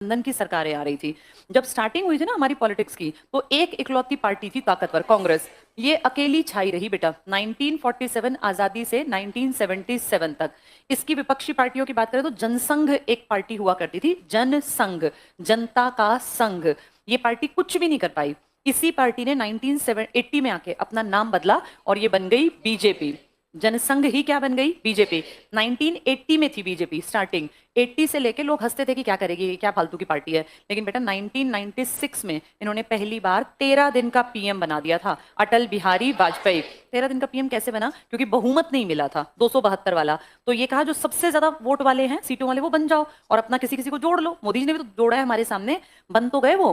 गठबंधन की सरकारें आ रही थी। जब स्टार्टिंग हुई थी ना हमारी पॉलिटिक्स की, तो एक इकलौती पार्टी थी ताकतवर, कांग्रेस। ये अकेली छाई रही बेटा 1947 आजादी से 1977 तक। इसकी विपक्षी पार्टियों की बात करें तो जनसंघ एक पार्टी हुआ करती थी, जनसंघ, जनता का संघ। ये पार्टी कुछ भी नहीं कर पाई। इसी पार्टी ने 1980 में आके अपना नाम बदला और ये बन गई बीजेपी। जनसंघ ही क्या बन गई? बीजेपी। 1980 में थी बीजेपी स्टार्टिंग। 80 से लेके लोग हंसते थे कि क्या करेगी, ये क्या फालतू की पार्टी है। लेकिन बेटा 1996 में इन्होंने पहली बार 13 दिन का पीएम बना दिया था, अटल बिहारी वाजपेयी। 13 दिन का पीएम कैसे बना? क्योंकि बहुमत नहीं मिला था 272 वाला। तो ये कहा जो सबसे ज्यादा वोट वाले हैं, सीटों वाले, वो बन जाओ और अपना किसी किसी को जोड़ लो। मोदी जी ने भी तो जोड़ा है हमारे सामने। बन तो गए वो,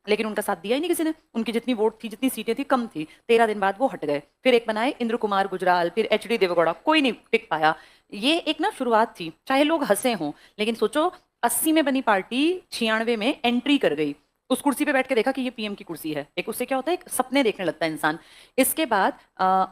लेकिन उनका साथ दिया ही नहीं किसी ने। उनकी जितनी वोट थी, जितनी सीटें थी, कम थी। 13 दिन बाद वो हट गए। फिर एक बनाए इंद्र कुमार गुजराल, फिर एचडी देवगौड़ा, कोई नहीं टिक पाया। ये एक ना शुरुआत थी, चाहे लोग हंसे हों। लेकिन सोचो 80 में बनी पार्टी 96 में एंट्री कर गई। उस कुर्सी पे बैठ के देखा कि ये पीएम की कुर्सी है। एक उससे क्या होता है, एक सपने देखने लगता है इंसान। इसके बाद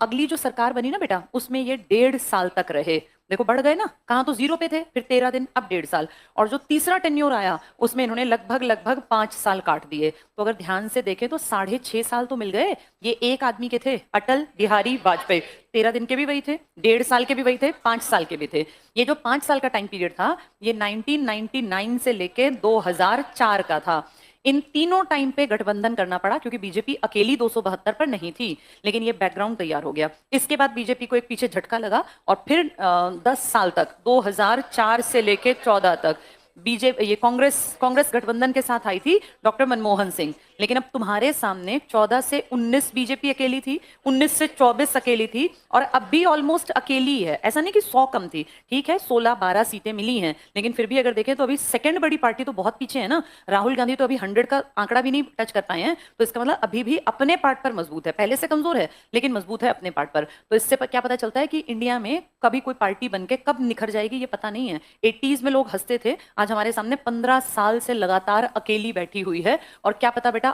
अगली जो सरकार बनी ना बेटा, उसमें ये 1.5 साल तक रहे। देखो बढ़ गए ना, कहाँ तो जीरो पे थे, फिर 13 दिन, अब 1.5 साल। और जो तीसरा टेन्योर आया उसमें इन्होंने लगभग लगभग 5 साल काट दिए। तो अगर ध्यान से देखें तो 6.5 साल तो मिल गए। ये एक आदमी के थे, अटल बिहारी वाजपेयी। 13 दिन के भी वही थे, 1.5 साल के भी वही थे, 5 साल के भी थे। ये जो 5 साल का टाइम पीरियड था, ये 1999 से लेके 2004 का था। इन तीनों टाइम पे गठबंधन करना पड़ा क्योंकि बीजेपी अकेली 272 पर नहीं थी। लेकिन ये बैकग्राउंड तैयार हो गया। इसके बाद बीजेपी को एक पीछे झटका लगा और फिर 10 साल तक, 2004 से लेके 14 तक बीजेपी, ये कांग्रेस कांग्रेस गठबंधन के साथ आई थी, डॉक्टर मनमोहन सिंह। लेकिन अब तुम्हारे सामने 14 से 19 बीजेपी अकेली थी, 19 से 24 अकेली थी, और अब भी ऑलमोस्ट अकेली है। ऐसा नहीं कि 100 कम थी, ठीक है 16-12 सीटें मिली हैं, लेकिन फिर भी अगर देखें तो अभी सेकंड बड़ी पार्टी तो बहुत पीछे है ना। राहुल गांधी तो अभी 100 का आंकड़ा भी नहीं टच कर पाए हैं। तो इसका मतलब अभी भी अपने पार्ट पर मजबूत है, पहले से कमजोर है लेकिन मजबूत है अपने पार्ट पर। तो इससे क्या पता चलता है कि इंडिया में कभी कोई पार्टी बनके कब निखर जाएगी ये पता नहीं है। 80s में लोग हंसते थे, आज हमारे सामने 15 साल से लगातार अकेली बैठी हुई है। और क्या पता बेटा